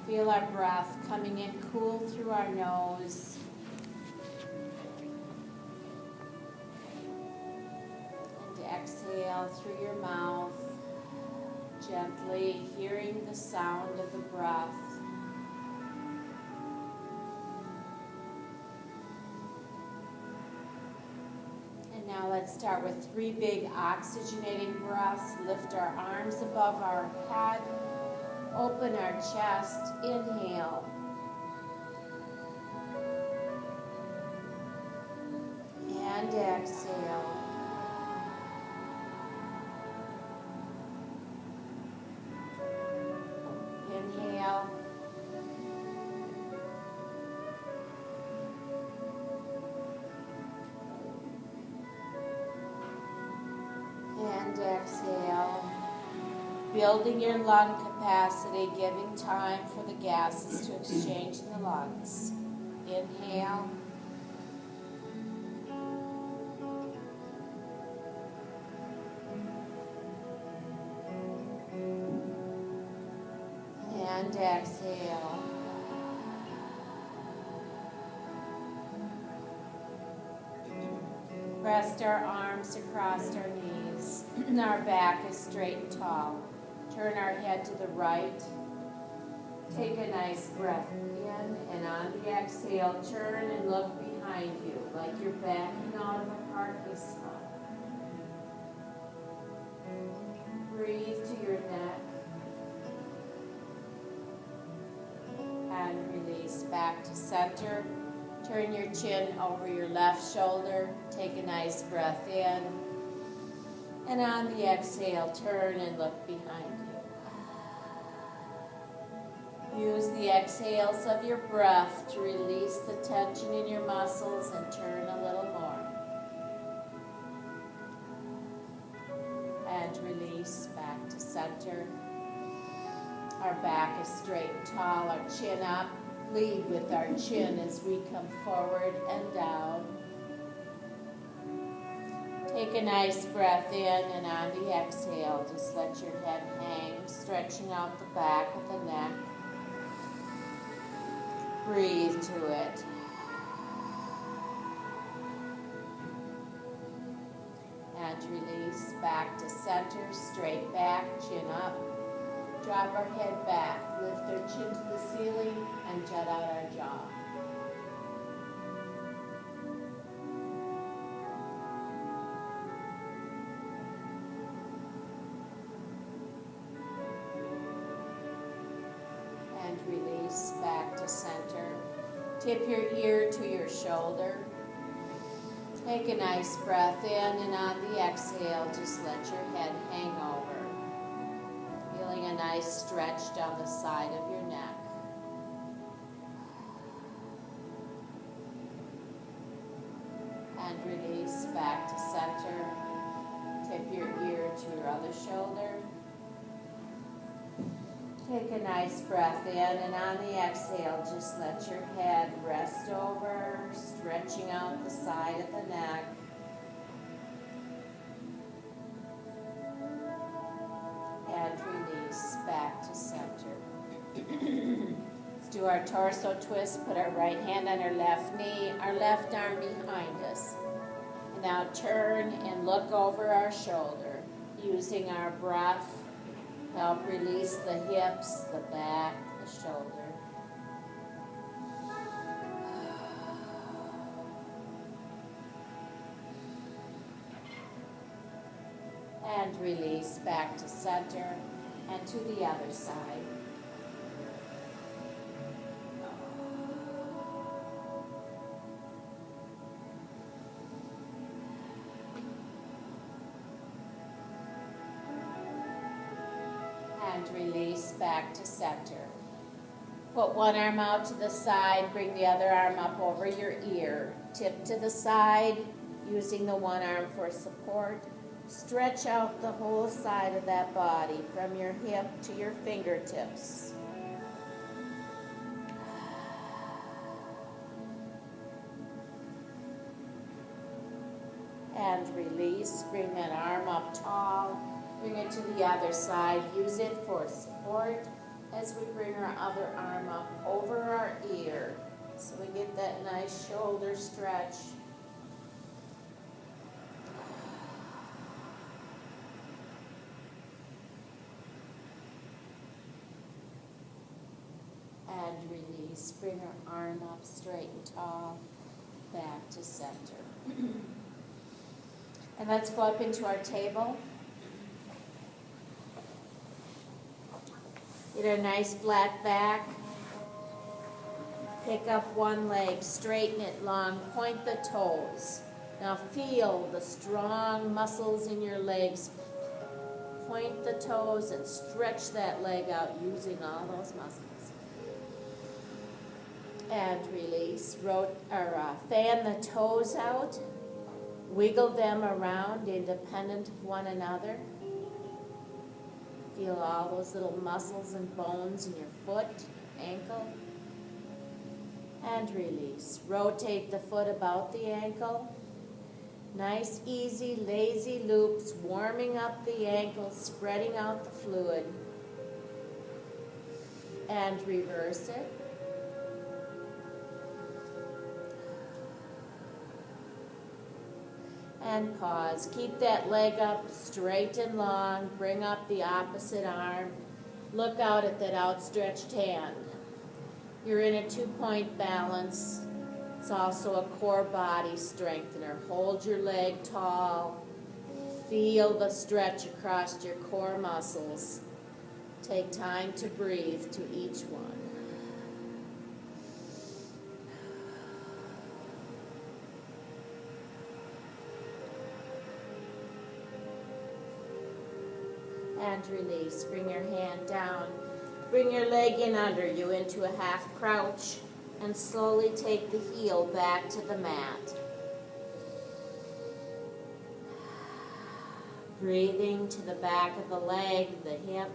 Feel our breath coming in cool through our nose. And exhale through your mouth, gently hearing the sound of the breath. And now let's start with 3 big oxygenating breaths. Lift our arms above our head. Open our chest, inhale. And exhale. Inhale. And exhale. Building your lung capacity, giving time for the gases to exchange in the lungs. Inhale. And exhale. Rest our arms across our knees. Our back is straight and tall. Turn our head to the right. Take a nice breath in, and on the exhale, turn and look behind you like you're backing out of a parking spot. Breathe to your neck. And release back to center. Turn your chin over your left shoulder. Take a nice breath in. And on the exhale, turn and look behind you. Use the exhales of your breath to release the tension in your muscles and turn a little more. And release back to center. Our back is straight and tall, our chin up. Lead with our chin as we come forward and down. Take a nice breath in, and on the exhale, just let your head hang, stretching out the back of the neck. Breathe to it. And release back to center, straight back, chin up. Drop our head back, lift our chin to the ceiling, and jut out our jaw. And release back to center. Tip your ear to your shoulder. Take a nice breath in, and on the exhale, just let your head hang over. Feeling a nice stretch down the side of your neck. And release back to center. Tip your ear to your other shoulder. Take a nice breath in, and on the exhale, just let your head rest over, stretching out the side of the neck. And release back to center. Let's do our torso twist. Put our right hand on our left knee, our left arm behind us. And now turn and look over our shoulder, using our breath. Help release the hips, the back, the shoulder. And release back to center and to the other side. And release back to center. Put one arm out to the side, bring the other arm up over your ear. Tip to the side, using the one arm for support. Stretch out the whole side of that body from your hip to your fingertips. And release, bring that arm up tall. Bring it to the other side. Use it for support. as we bring our other arm up over our ear so we get that nice shoulder stretch. And release. Bring our arm up straight and tall, back to center. And let's go up into our table. Get a nice flat back. Pick up one leg, straighten it long, point the toes. Now feel the strong muscles in your legs. Point the toes and stretch that leg out using all those muscles. And release. Fan the toes out. Wiggle them around independent of one another. Feel all those little muscles and bones in your foot, ankle. And release. Rotate the foot about the ankle. Nice, easy, lazy loops, warming up the ankle, spreading out the fluid. And reverse it. And pause. Keep that leg up straight and long. Bring up the opposite arm. Look out at that outstretched hand. You're in a 2-point balance. It's also a core body strengthener. Hold your leg tall. Feel the stretch across your core muscles. Take time to breathe to each one. And release. Bring your hand down. Bring your leg in under you into a half crouch and slowly take the heel back to the mat. Breathing to the back of the leg, the hip.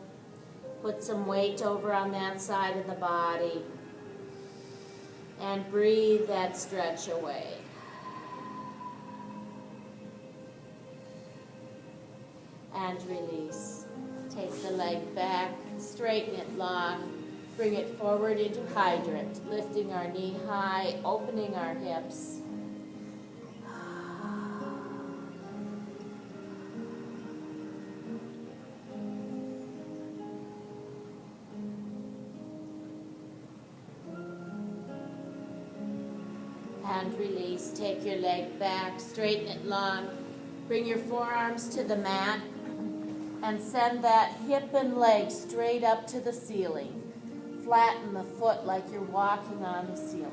Put some weight over on that side of the body. And breathe that stretch away. And release. Take the leg back, straighten it long, bring it forward into hydrant, lifting our knee high, opening our hips. And release. Take your leg back, straighten it long, bring your forearms to the mat, and send that hip and leg straight up to the ceiling. Flatten the foot like you're walking on the ceiling.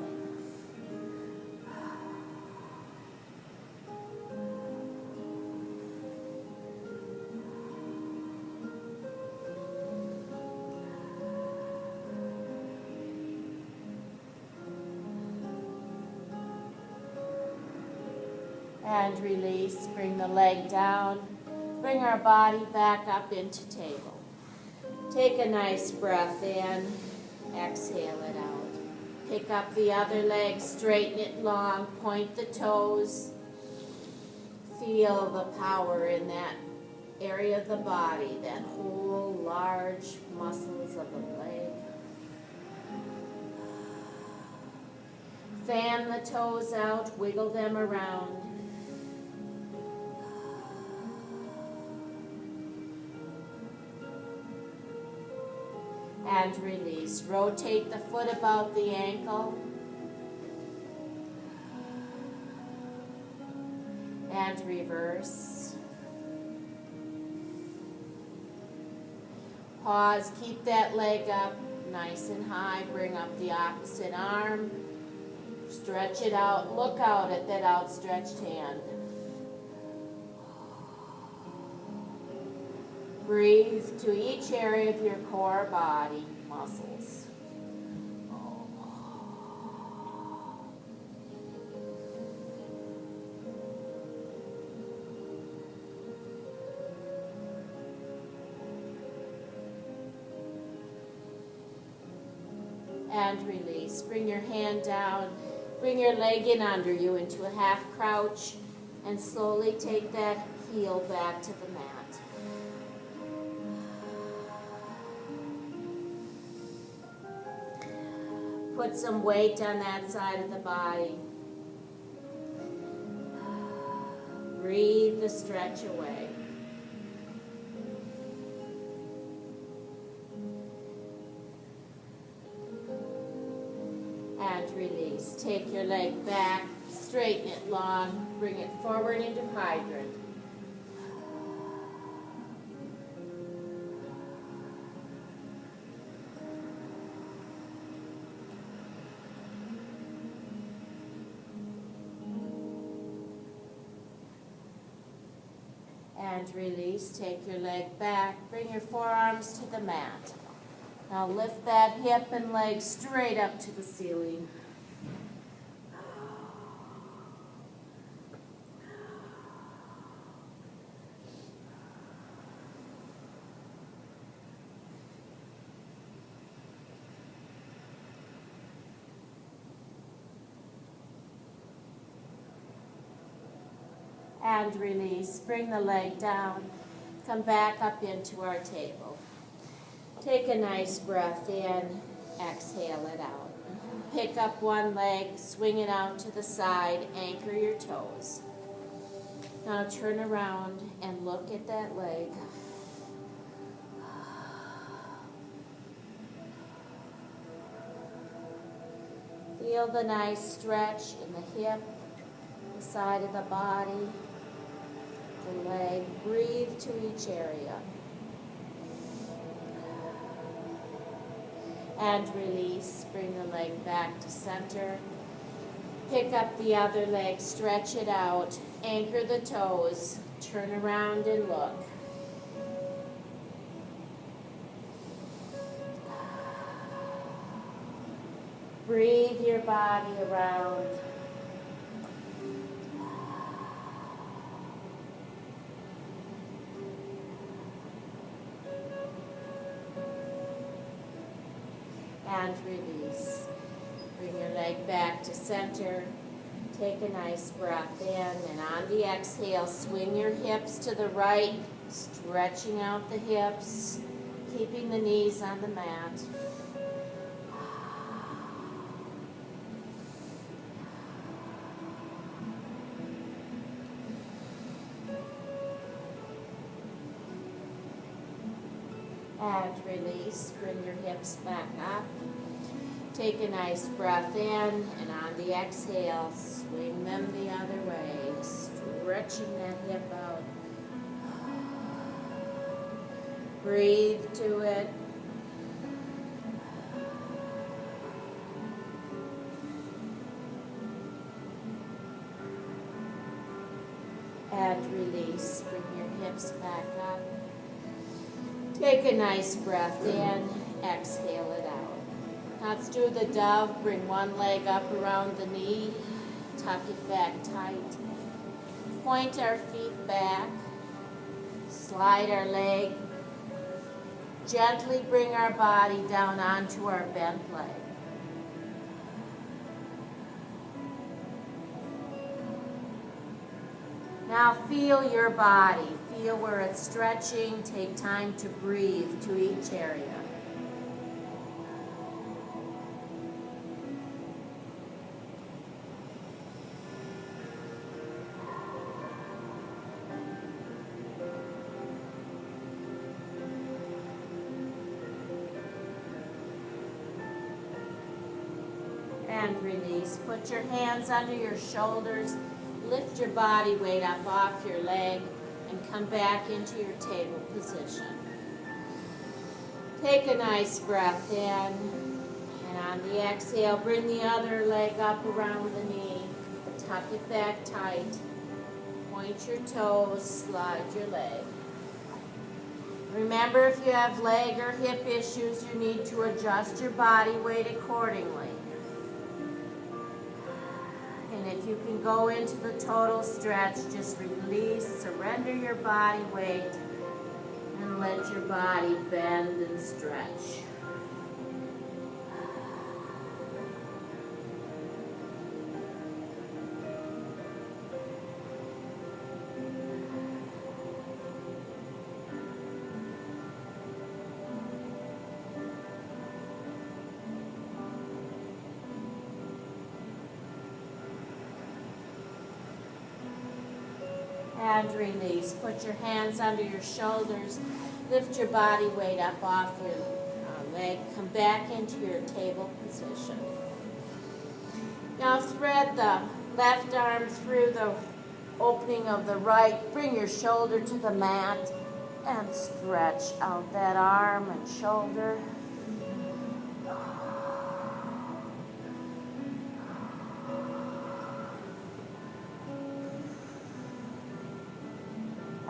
And release. Bring the leg down. Bring our body back up into table. Take a nice breath in. Exhale it out. Pick up the other leg, straighten it long, point the toes. Feel the power in that area of the body, that whole large muscles of the leg. Fan the toes out, wiggle them around. And release. Rotate the foot about the ankle. And reverse. Pause. Keep that leg up nice and high. Bring up the opposite arm. Stretch it out. Look out at that outstretched hand. Breathe to each area of your core body muscles. And release. Bring your hand down. Bring your leg in under you into a half crouch and slowly take that heel back to the mat. Put some weight on that side of the body. Breathe the stretch away. And release. Take your leg back, straighten it long, bring it forward into hydrant. And release. Take your leg back, bring your forearms to the mat. Now lift that hip and leg straight up to the ceiling. And release. Bring the leg down. Come back up into our table. Take a nice breath in. Exhale it out. Pick up one leg, swing it out to the side, anchor your toes. Now turn around and look at that leg. Feel the nice stretch in the hip, the side of the body, the leg. Breathe to each area. And release. Bring the leg back to center. Pick up the other leg, stretch it out, anchor the toes, turn around and look. Breathe your body around. And release. Bring your leg back to center. Take a nice breath in, and on the exhale, swing your hips to the right, stretching out the hips, keeping the knees on the mat. And release. Bring your hips back up. Take a nice breath in, and on the exhale, swing them the other way, stretching that hip out. Breathe to it. And release. Bring your hips back up. Take a nice breath in, exhale it out. Now let's do the dove. Bring one leg up around the knee, tuck it back tight. Point our feet back, slide our leg. Gently bring our body down onto our bent leg. Now feel your body. Feel where it's stretching. Take time to breathe to each area. And release. Put your hands under your shoulders. Lift your body weight up off your leg and come back into your table position. Take a nice breath in, and on the exhale, bring the other leg up around the knee. Tuck it back tight. Point your toes, slide your leg. Remember, if you have leg or hip issues, you need to adjust your body weight accordingly. And if you can go into the total stretch, just release, surrender your body weight, and let your body bend and stretch. And release. Put your hands under your shoulders. Lift your body weight up off your leg. Come back into your table position. Now thread the left arm through the opening of the right. Bring your shoulder to the mat and stretch out that arm and shoulder.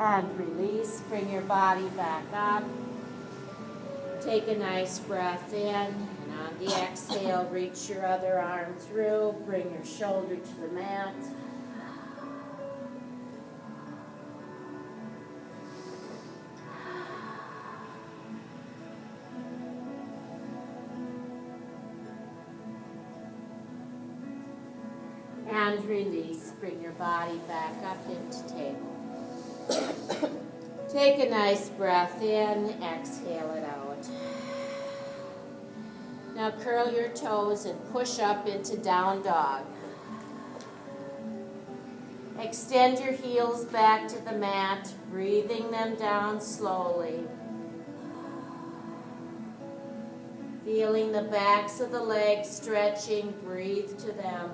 And release. Bring your body back up. Take a nice breath in. And on the exhale, reach your other arm through. Bring your shoulder to the mat. And release. Bring your body back up into table. Take a nice breath in, exhale it out. Now curl your toes and push up into down dog. Extend your heels back to the mat, breathing them down slowly. Feeling the backs of the legs stretching, breathe to them.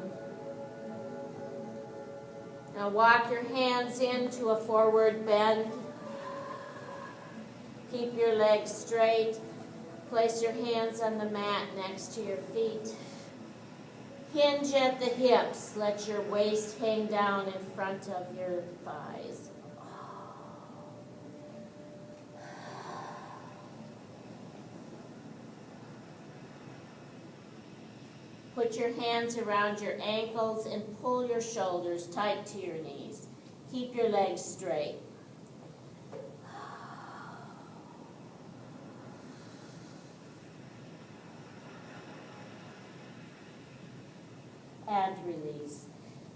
Now walk your hands into a forward bend. Keep your legs straight. Place your hands on the mat next to your feet. Hinge at the hips. Let your waist hang down in front of your thighs. Put your hands around your ankles and pull your shoulders tight to your knees. Keep your legs straight. And release.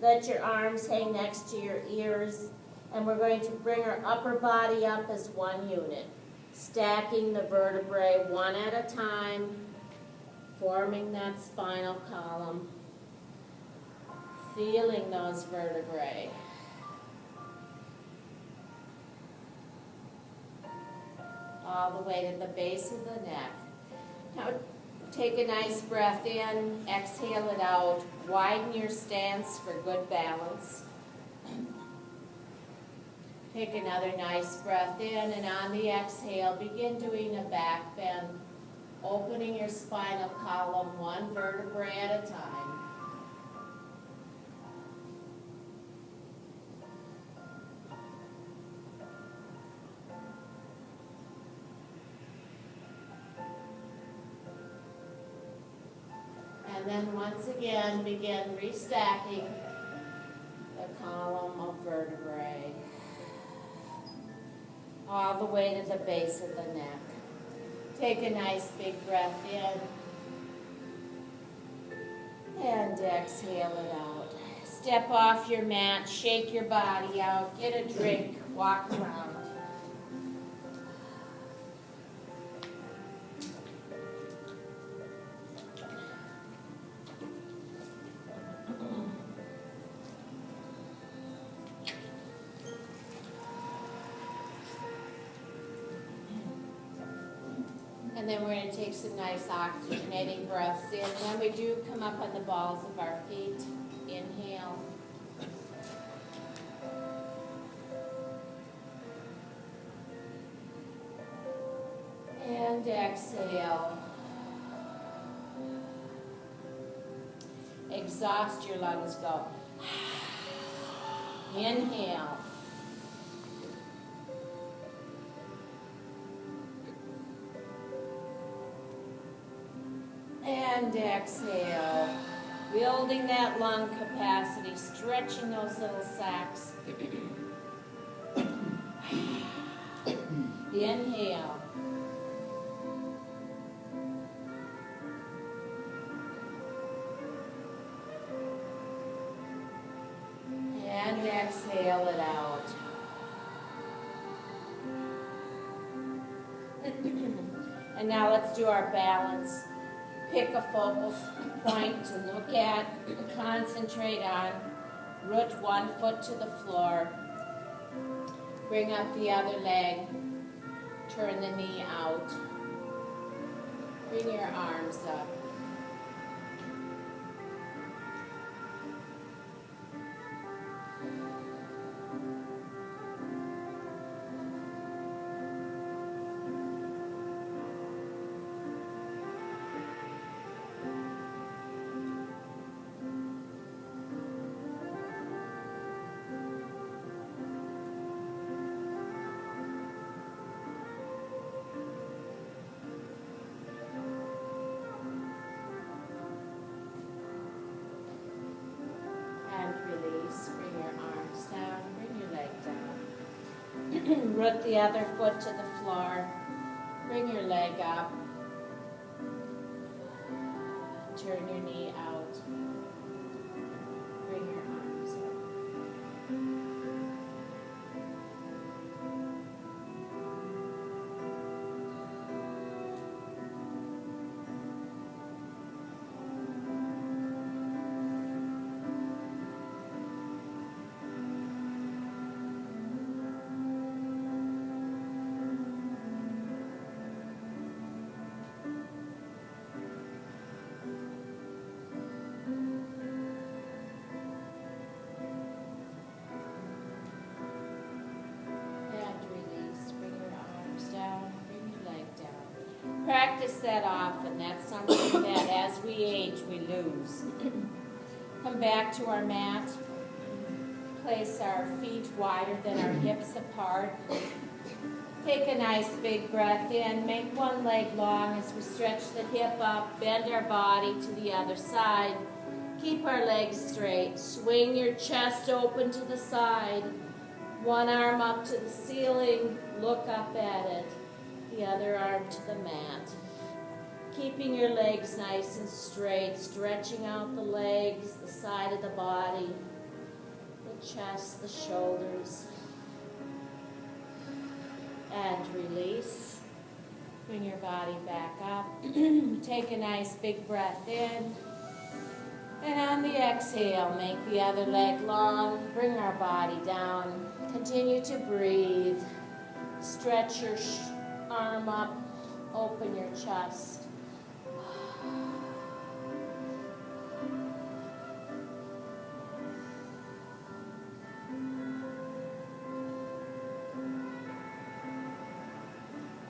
Let your arms hang next to your ears, and we're going to bring our upper body up as one unit, stacking the vertebrae one at a time, forming that spinal column, feeling those vertebrae. All the way to the base of the neck. Now take a nice breath in, exhale it out, widen your stance for good balance. Take another nice breath in, and on the exhale, begin doing a back bend, opening your spinal column one vertebrae at a time. And then once again, begin restacking the column of vertebrae all the way to the base of the neck. Take a nice big breath in and exhale it out. Step off your mat, shake your body out, get a drink, walk around. And then we're going to take some nice oxygenating breaths in. When we do, come up on the balls of our feet. Inhale. And exhale. Exhaust your lungs, go. Inhale. And exhale, building that lung capacity, stretching those little sacs. Inhale. And exhale it out. And now let's do our balance. Pick a focal point to look at, concentrate on, root one foot to the floor, Bring up the other leg. Turn the knee out. Bring your arms up. Bring your arms down, bring your leg down. Root the other foot to the floor. Bring your leg up. Turn your knee out. Bring your arms up. Practice that often. That's something that as we age, we lose. Come back to our mat. Place our feet wider than our hips apart. Take a nice big breath in. Make one leg long as we stretch the hip up. Bend our body to the other side. Keep our legs straight. Swing your chest open to the side. One arm up to the ceiling. Look up at it. The other arm to the mat. Keeping your legs nice and straight, stretching out the legs, the side of the body, the chest, the shoulders. And release. Bring your body back up. Take a nice big breath in. And on the exhale, make the other leg long. Bring our body down. Continue to breathe. Stretch your arm up, open your chest.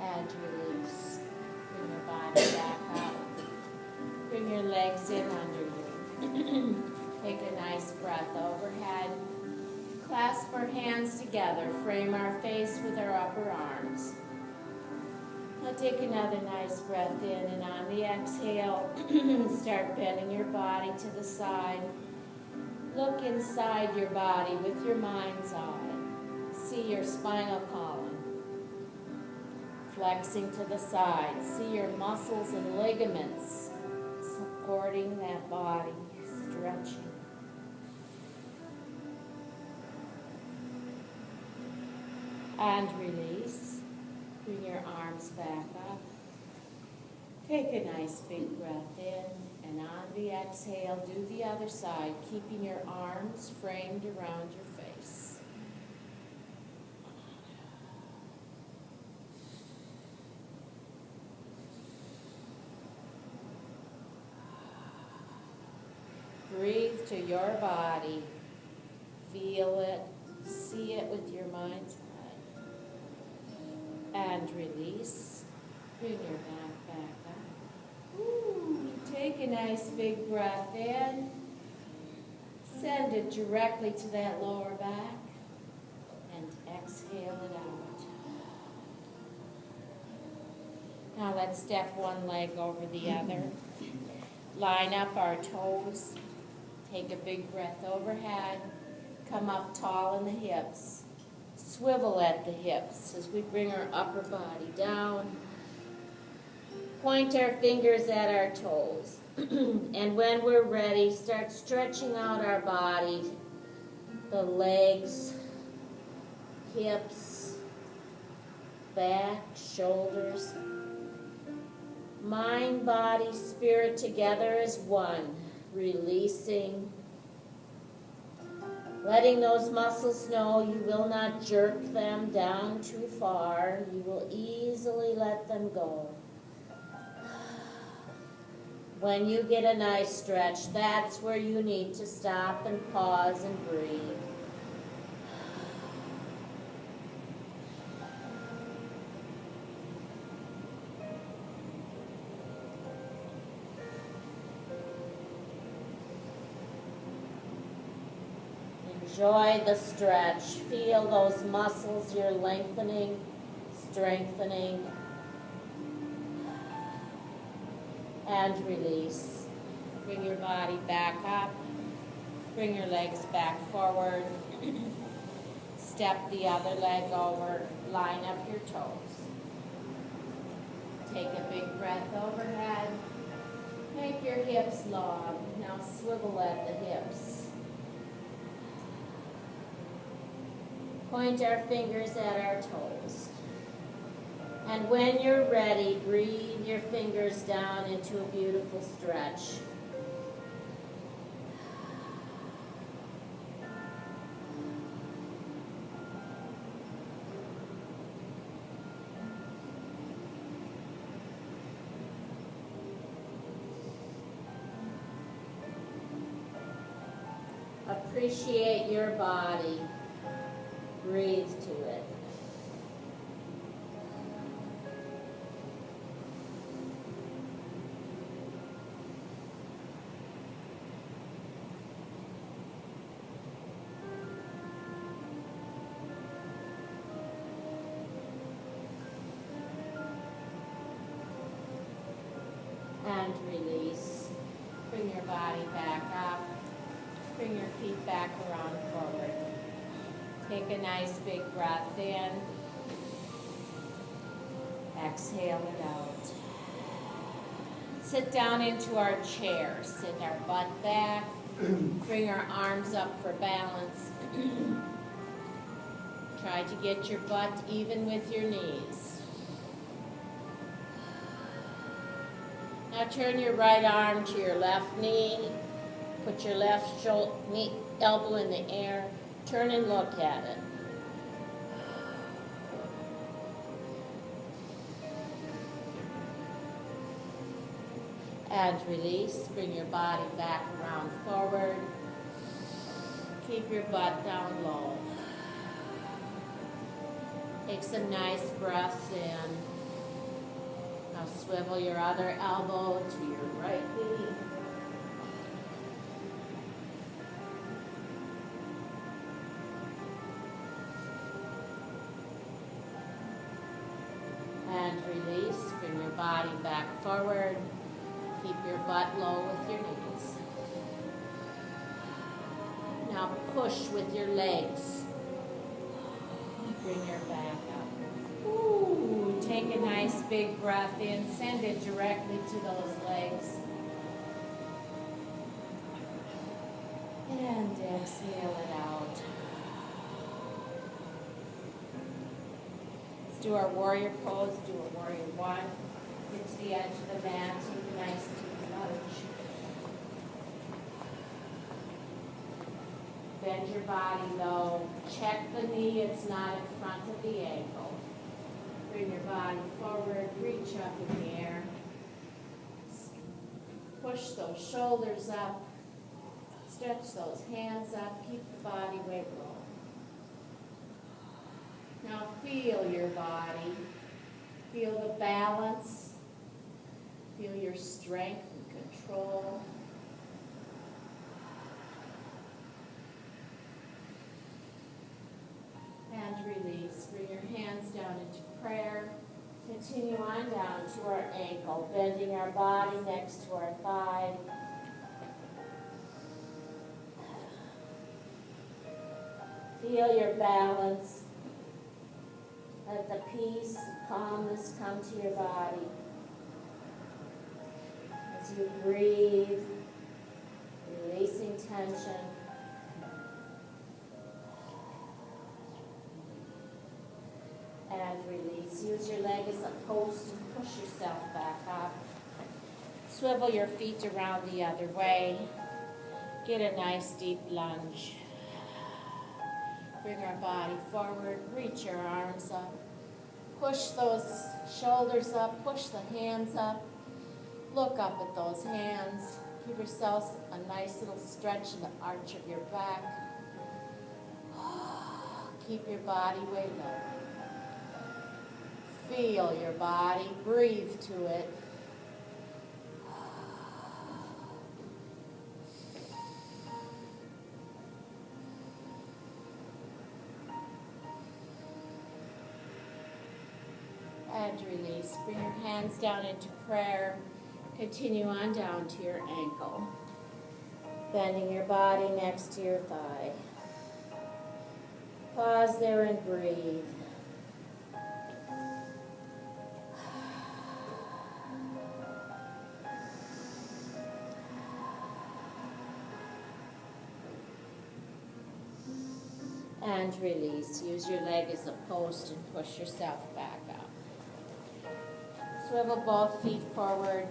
And release. Bring your body back up. Bring your legs in under you. Take a nice breath overhead. Clasp our hands together. Frame our face with our upper arms. Now take another nice breath in, and on the exhale, start bending your body to the side. Look inside your body with your mind's eye. See your spinal column flexing to the side. See your muscles and ligaments supporting that body, stretching. And release. Bring your arms back up. Take a nice big breath in, and on the exhale, do the other side, keeping your arms framed around your face. Breathe to your body. Feel it, see it with your mind's eye. And release. Bring your back up. Ooh, take a nice big breath in. Send it directly to that lower back. And exhale it out. Now let's step one leg over the other. Line up our toes. Take a big breath overhead. Come up tall in the hips. Swivel at the hips as we bring our upper body down. Point our fingers at our toes. And when we're ready, start stretching out our body. The legs, hips, back, shoulders. Mind, body, spirit together as one. Releasing. Letting those muscles know you will not jerk them down too far. You will easily let them go. When you get a nice stretch, that's where you need to stop and pause and breathe. Enjoy the stretch. Feel those muscles you're lengthening, strengthening, and release. Bring your body back up. Bring your legs back forward. Step the other leg over. Line up your toes. Take a big breath overhead. Make your hips long. Now swivel at the hips. Point our fingers at our toes. And when you're ready, breathe your fingers down into a beautiful stretch. Appreciate your body. Breathe to it. And release. Bring your body back up. Bring your feet back around forward. Take a nice big breath in. Exhale it out. Sit down into our chair. Sit our butt back. Bring our arms up for balance. Try to get your butt even with your knees. Now turn your right arm to your left knee. Put your left elbow in the air. Turn and look at it. And release. Bring your body back around forward. Keep your butt down low. Take some nice breaths in. Now swivel your other elbow to your right knee. And release. Bring your body back forward. Keep your butt low with your knees. Now push with your legs. Bring your back up. Ooh, take a nice big breath in. Send it directly to those legs. And exhale it out. Do our warrior pose, do a warrior one. Get to the edge of the mat, take a nice deep lunge. Bend your body low. Check the knee, it's not in front of the ankle. Bring your body forward, reach up in the air. Push those shoulders up. Stretch those hands up, keep the body weight low. Now feel your body, feel the balance, feel your strength and control. And release. Bring your hands down into prayer. Continue on down to our ankle, bending our body next to our thigh. Feel your balance. Let the peace, calmness come to your body. As you breathe, releasing tension. And release. Use your leg as a post and push yourself back up. Swivel your feet around the other way. Get a nice deep lunge. Bring our body forward, reach your arms up. Push those shoulders up, push the hands up. Look up at those hands. Give yourself a nice little stretch in the arch of your back. Keep your body weight low. Feel your body, breathe to it. And release. Bring your hands down into prayer. Continue on down to your ankle. Bending your body next to your thigh. Pause there and breathe. And release. Use your leg as a post and push yourself back up. Swivel both feet forward.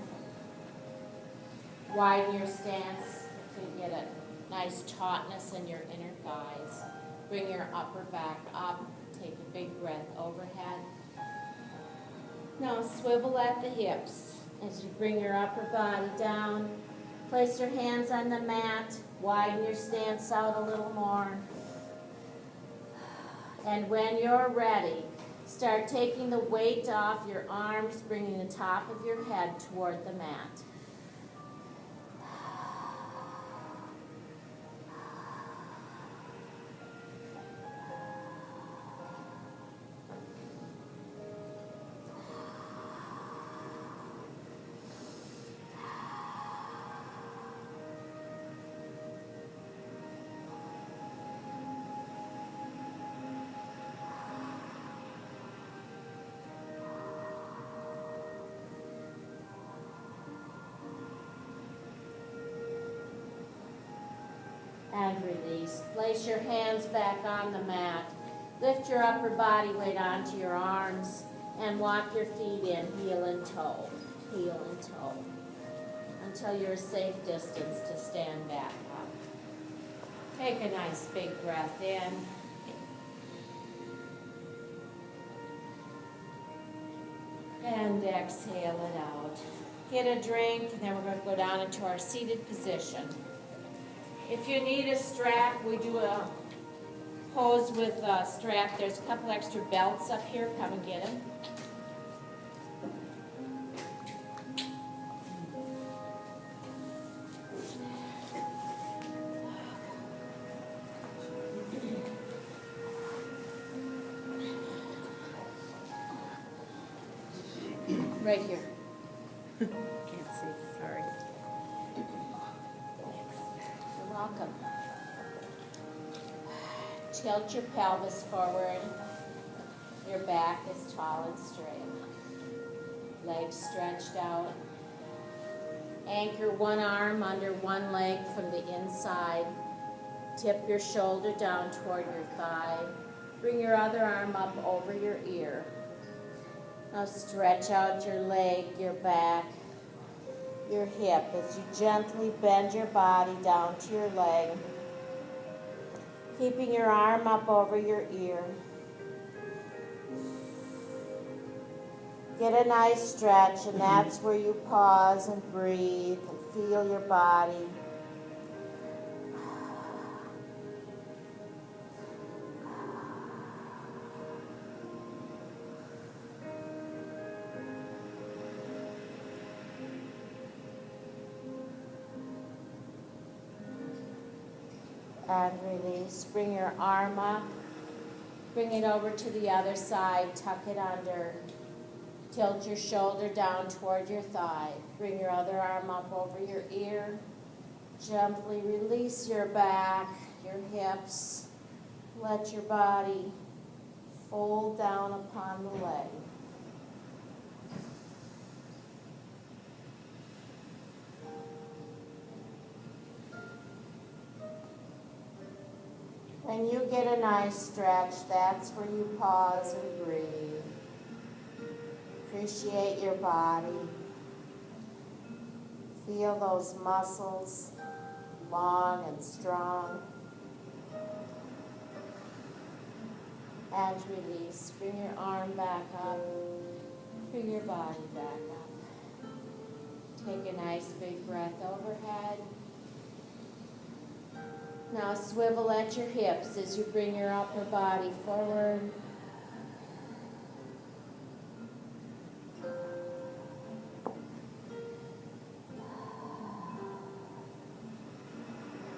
Widen your stance to get a nice tautness in your inner thighs. Bring your upper back up. Take a big breath overhead. Now swivel at the hips. As you bring your upper body down, place your hands on the mat. Widen your stance out a little more. And when you're ready, start taking the weight off your arms, bringing the top of your head toward the mat. And release. Place your hands back on the mat. Lift your upper body weight onto your arms and walk your feet in, heel and toe, until you're a safe distance to stand back up. Take a nice big breath in. And exhale it out. Get a drink, and then we're going to go down into our seated position. If you need a strap, we do a pose with a strap. There's a couple extra belts up here. Come and get them. Right here. Can't see, sorry. You're welcome. Tilt your pelvis forward. Your back is tall and straight. Legs stretched out. Anchor one arm under one leg from the inside. Tip your shoulder down toward your thigh. Bring your other arm up over your ear. Now stretch out your leg, your back, your hip as you gently bend your body down to your leg, keeping your arm up over your ear. Get a nice stretch, and that's where you pause and breathe and feel your body. And release. Bring your arm up. Bring it over to the other side. Tuck it under. Tilt your shoulder down toward your thigh. Bring your other arm up over your ear. Gently release your back, your hips. Let your body fold down upon the leg. When you get a nice stretch, that's where you pause and breathe. Appreciate your body. Feel those muscles long and strong. And release. Bring your arm back up. Bring your body back up. Take a nice big breath overhead. Now swivel at your hips as you bring your upper body forward.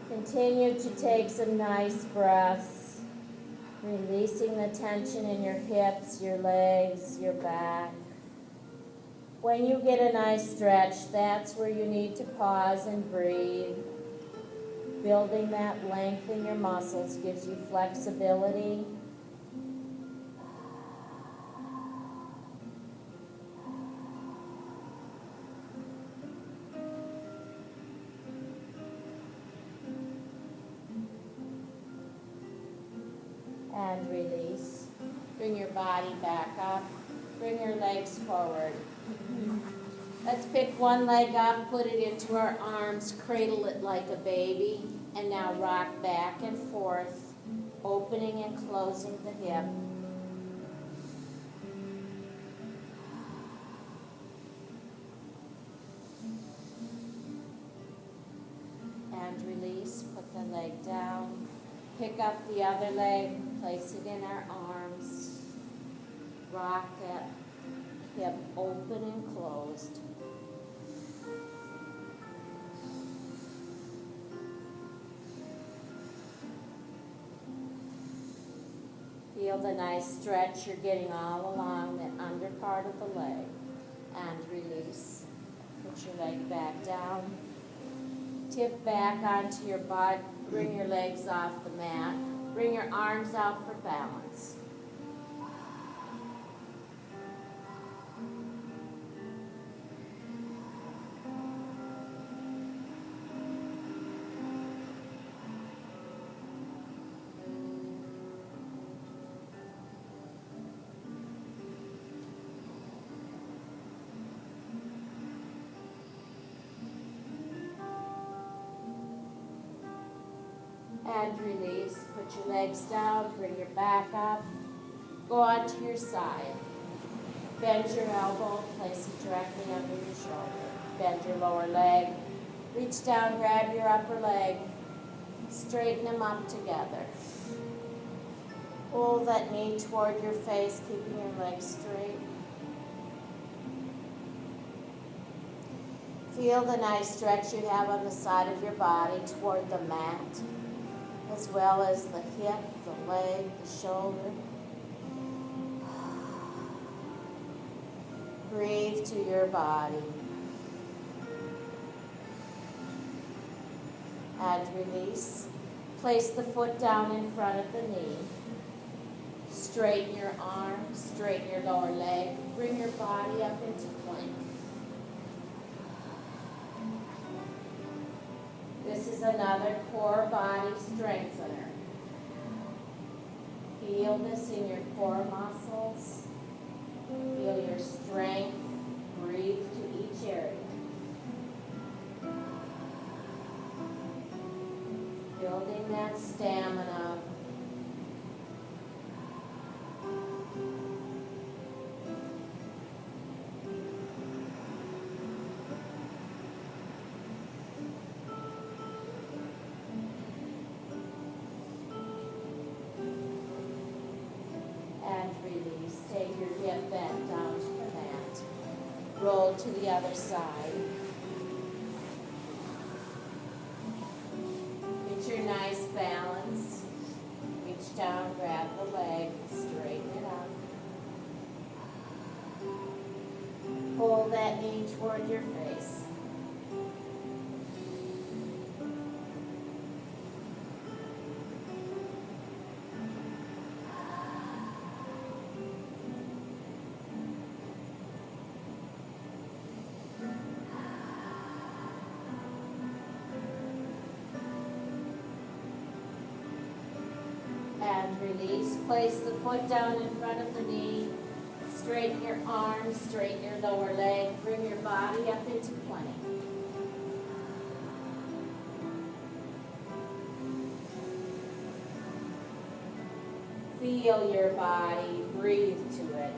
Continue to take some nice breaths, releasing the tension in your hips, your legs, your back. When you get a nice stretch, that's where you need to pause and breathe. Building that length in your muscles gives you flexibility. And release. Bring your body back up. Bring your legs forward. Let's pick one leg up, put it into our arms, cradle it like a baby, and now rock back and forth, opening and closing the hip. And release, put the leg down. Pick up the other leg, place it in our arms. Rock that hip open and closed. Feel the nice stretch you're getting all along the under part of the leg. And release. Put your leg back down. Tip back onto your butt. Bring your legs off the mat. Bring your arms out for balance. And release. Put your legs down, bring your back up. Go onto your side. Bend your elbow, place it directly under your shoulder. Bend your lower leg. Reach down, grab your upper leg. Straighten them up together. Pull that knee toward your face, keeping your legs straight. Feel the nice stretch you have on the side of your body toward the mat, as well as the hip, the leg, the shoulder. Breathe to your body. And release. Place the foot down in front of the knee. Straighten your arm, straighten your lower leg. Bring your body up into plank. This is another core body strengthener. Feel this in your core muscles. Feel your strength. Breathe to each area. Building that stamina. And release. Take your hip bent down to the mat. Roll to the other side. Get your nice balance. Reach down, grab the leg, straighten it up. Pull that knee toward your face. And release. Place the foot down in front of the knee. Straighten your arms, straighten your lower leg. Bring your body up into plank. Feel your body, breathe to it.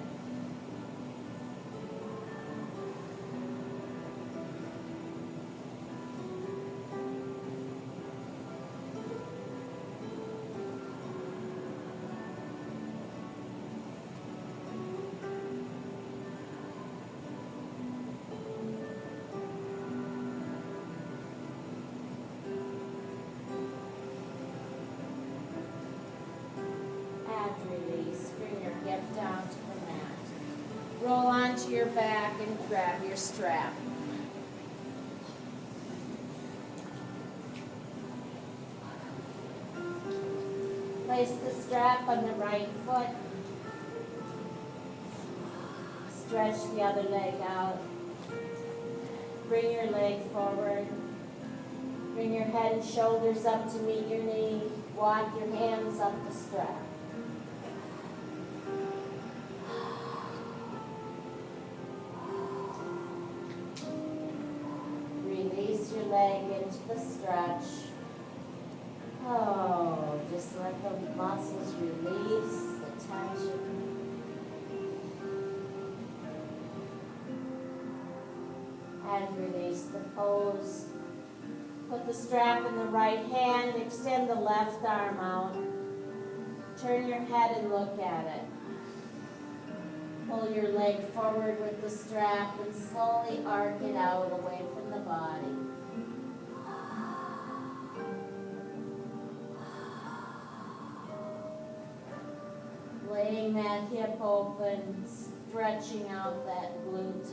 Release. Bring your hip down to the mat. Roll onto your back and grab your strap. Place the strap on the right foot. Stretch the other leg out. Bring your leg forward. Bring your head and shoulders up to meet your knee. Walk your hands up the strap. Release your leg into the stretch. Oh, just let the muscles release the tension. And release the pose. Put the strap in the right hand, extend the left arm out. Turn your head and look at it. Pull your leg forward with the strap and slowly arc it out away from the body. Laying that hip open, stretching out that glute.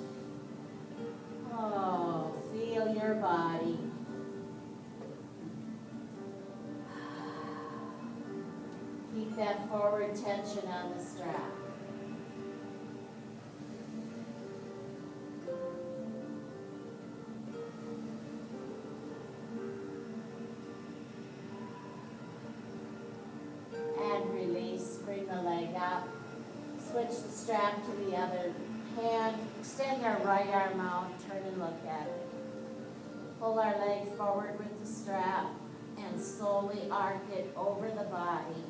Oh, feel your body. Keep that forward tension on the strap. And release, bring the leg up. Switch the strap to the other hand. Extend our right arm out, turn and look at it. Pull our leg forward with the strap and slowly arc it over the body.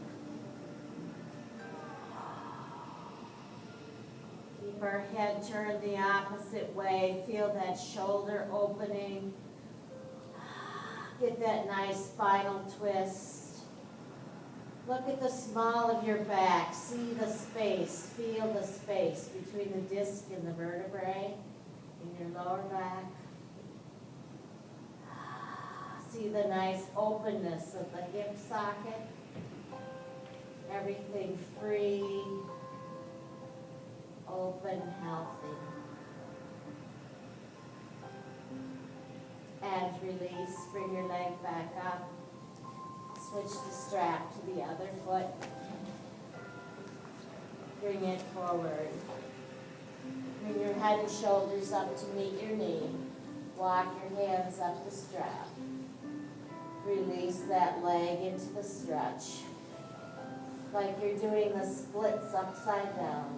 Keep our head turned the opposite way. Feel that shoulder opening. Get that nice spinal twist. Look at the small of your back. See the space. Feel the space between the disc and the vertebrae in your lower back. See the nice openness of the hip socket. Everything free, open, healthy. And release. Bring your leg back up. Switch the strap to the other foot. Bring it forward. Bring your head and shoulders up to meet your knee. Walk your hands up the strap. Release that leg into the stretch. Like you're doing the splits upside down.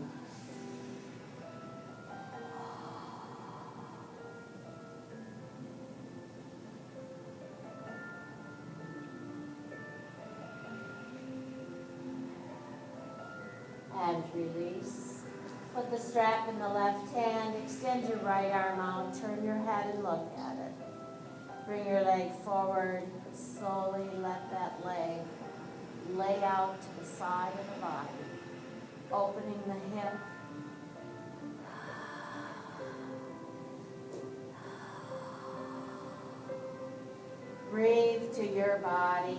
And release. Put the strap in the left hand, extend your right arm out, turn your head and look at it. Bring your leg forward, slowly let that leg lay out to the side of the body, opening the hip. Breathe to your body.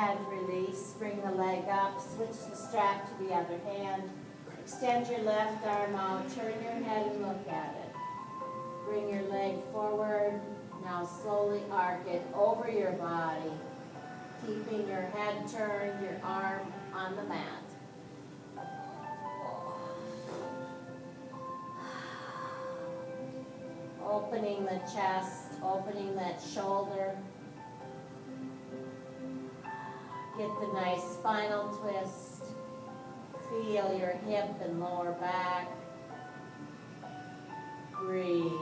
And release. Bring the leg up. Switch the strap to the other hand. Extend your left arm out. Turn your head and look at it. Bring your leg forward. Now slowly arc it over your body. Keeping your head turned, your arm on the mat. Opening the chest, opening that shoulder. Get the nice spinal twist. Feel your hip and lower back. Breathe.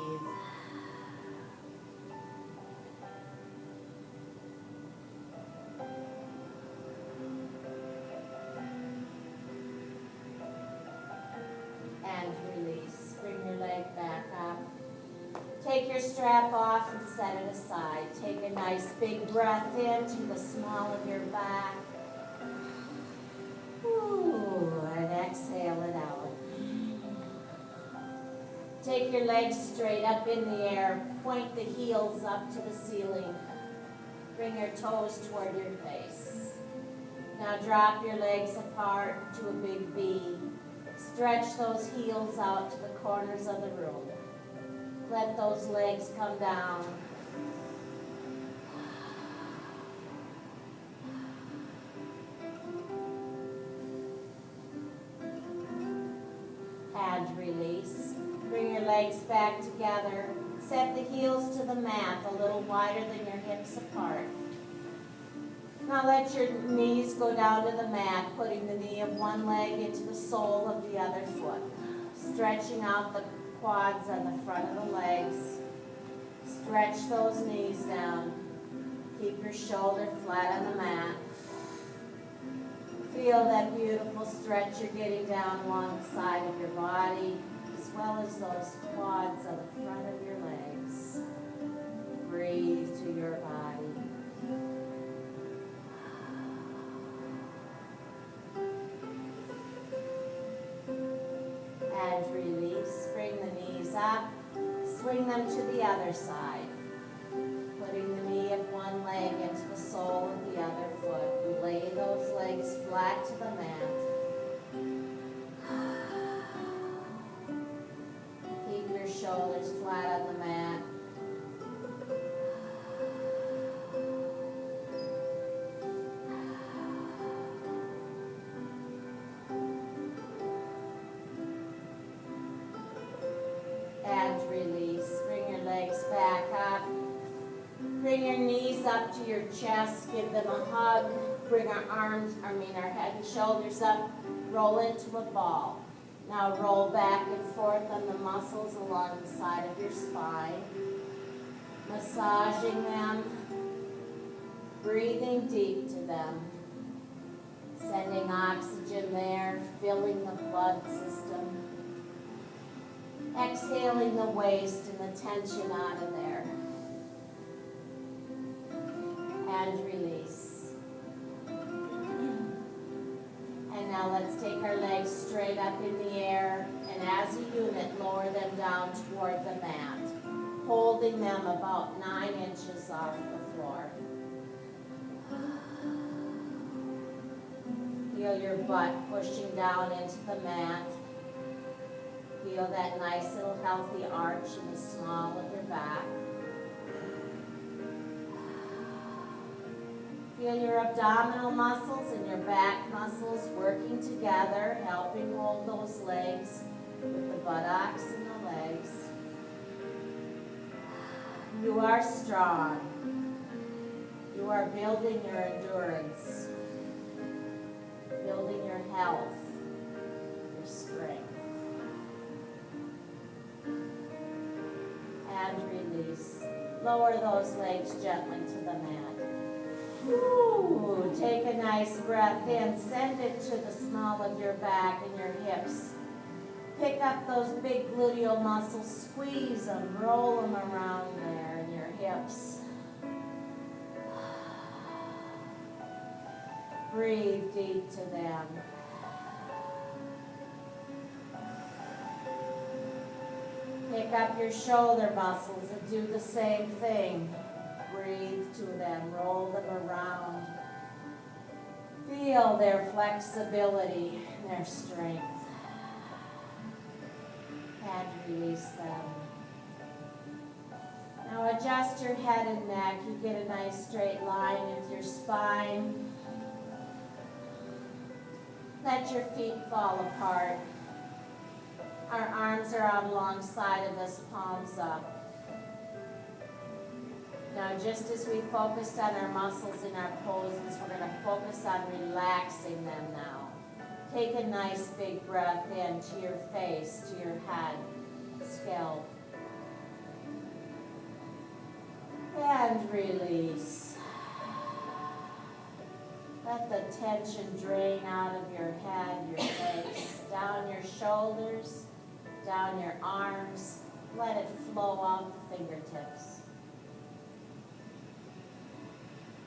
Take your strap off and set it aside. Take a nice big breath into the small of your back. Ooh, and exhale it out. Take your legs straight up in the air. Point the heels up to the ceiling. Bring your toes toward your face. Now drop your legs apart to a big V. Stretch those heels out to the corners of the room. Let those legs come down. And release. Bring your legs back together. Set the heels to the mat a little wider than your hips apart. Now let your knees go down to the mat, putting the knee of one leg into the sole of the other foot. Stretching out the quads on the front of the legs. Stretch those knees down. Keep your shoulder flat on the mat. Feel that beautiful stretch you're getting down along the side of your body, as well as those quads on the front of your legs. Breathe to your body. And release. Bring the knees up. Swing them to the other side. Putting the knee of one leg into the sole of the other foot. Lay those legs flat to the mat. Keep your shoulders flat on the mat. And release. Bring your legs back up. Bring your knees up to your chest. Give them a hug. Bring our head and shoulders up. Roll into a ball. Now roll back and forth on the muscles along the side of your spine. Massaging them. Breathing deep to them. Sending oxygen there. Filling the blood system. Exhaling the waste and the tension out of there. And release. And now let's take our legs straight up in the air, and as a unit, lower them down toward the mat, holding them about 9 inches off the floor. Feel your butt pushing down into the mat. Feel that nice little healthy arch in the small of your back. Feel your abdominal muscles and your back muscles working together, helping hold those legs with the buttocks and the legs. You are strong. You are building your endurance, building your health, your strength. And release. Lower those legs gently to the mat. Ooh, take a nice breath in. Send it to the small of your back and your hips. Pick up those big gluteal muscles. Squeeze them. Roll them around there in your hips. Breathe deep to them. Pick up your shoulder muscles and do the same thing. Breathe to them, roll them around. Feel their flexibility, their strength. And release them. Now adjust your head and neck. You get a nice straight line with your spine. Let your feet fall apart. Our arms are out alongside of us, palms up. Now, just as we focused on our muscles in our poses, we're going to focus on relaxing them now. Take a nice big breath in to your face, to your head, scalp. And release. Let the tension drain out of your head, your face, down your shoulders, down your arms, Let it flow out the fingertips.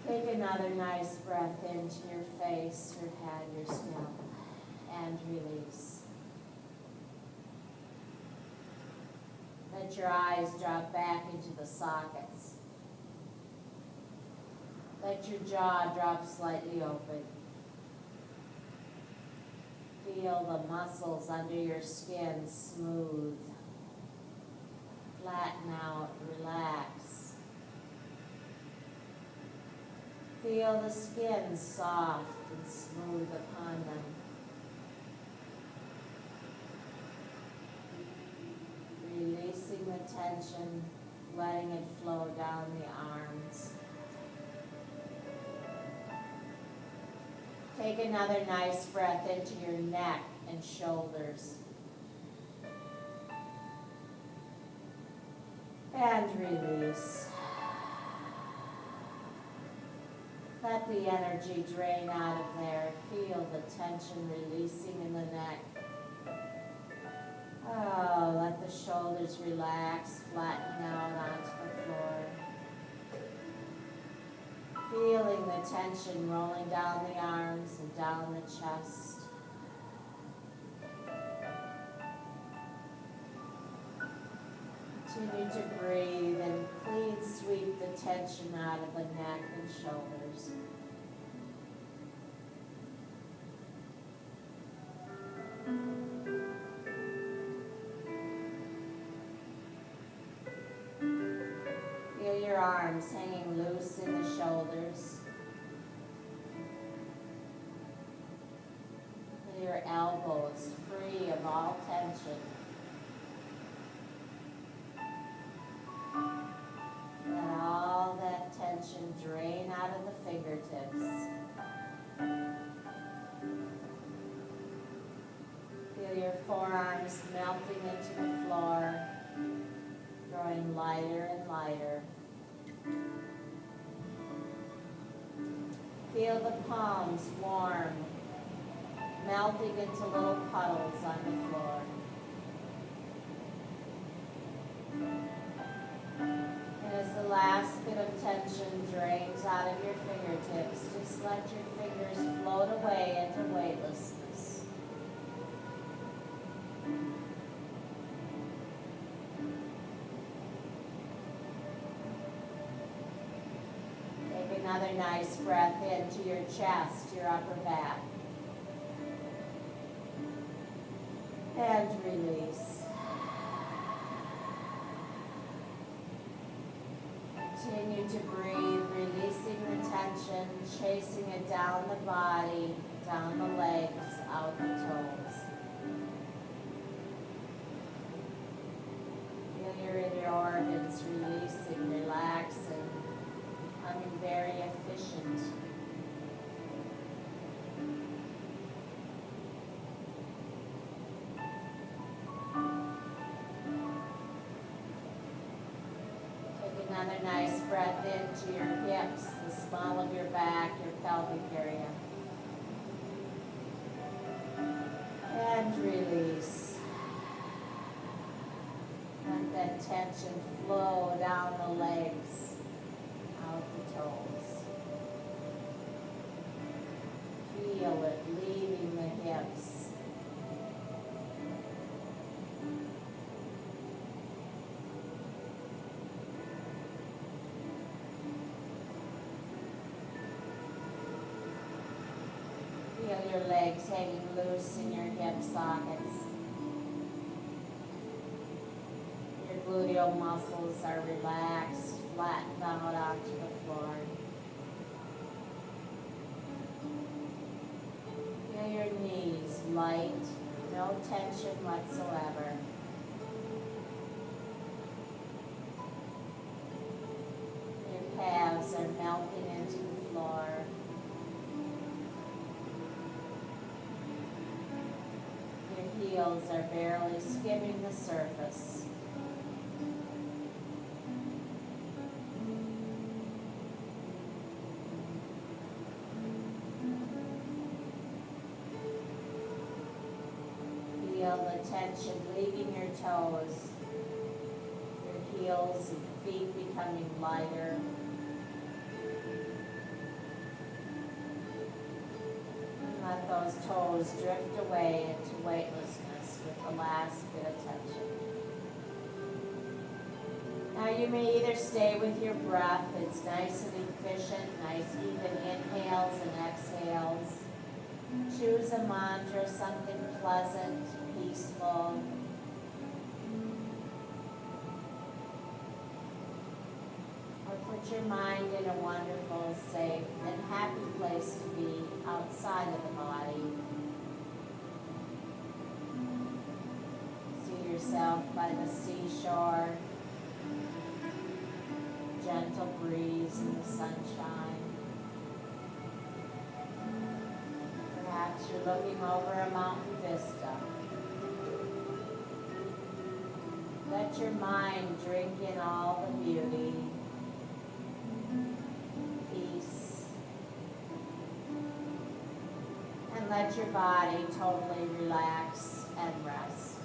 Take another nice breath into your face, your head, your scalp, and release. Let your eyes drop back into the sockets. Let your jaw drop slightly open. Feel the muscles under your skin smooth. Flatten out, relax. Feel the skin soft and smooth upon them. Releasing the tension, letting it flow down the arms. Take another nice breath into your neck and shoulders. And release. Let the energy drain out of there. Feel the tension releasing in the neck. Oh, let the shoulders relax, flatten out onto the floor. Feeling the tension rolling down the arms and down the chest. Continue to breathe and clean sweep the tension out of the neck and shoulders. Feel your arms hanging loose in the shoulders. Feel your elbows free of all tension. Let all that tension drain out of the fingertips. Feel your forearms melting into the floor, growing lighter and lighter. Feel the palms warm, melting into little puddles on the floor. And as the last bit of tension drains out of your fingertips, just let your fingers float away into weightlessness. Take another nice breath into your chest, your upper back. And release. Continue to breathe, releasing the tension, chasing it down the body, down the legs, out the toes. Feel your inner organs releasing, relaxing, becoming very efficient. Another nice breath into your hips, the small of your back, your pelvic area. And release. Let that tension flow down the legs, out the toes. Feel it leaving the hips. Feel your legs hanging loose in your hip sockets. Your gluteal muscles are relaxed, flattened out onto the floor. Feel your knees light, no tension whatsoever. Your calves are melting into the floor. Heels are barely skimming the surface. Feel the tension leaving your toes. heels and feet becoming lighter. Let those toes drift away into weightlessness with the last bit of tension. Now you may either stay with your breath, it's nice and efficient, nice even inhales and exhales. Choose a mantra, something pleasant, peaceful. Or put your mind in a wonderful, safe, and happy place to be outside of the body. See yourself by the seashore, gentle breeze in the sunshine. Perhaps you're looking over a mountain vista. Let your mind drink in all the beauty, peace, and let your body totally relax and rest.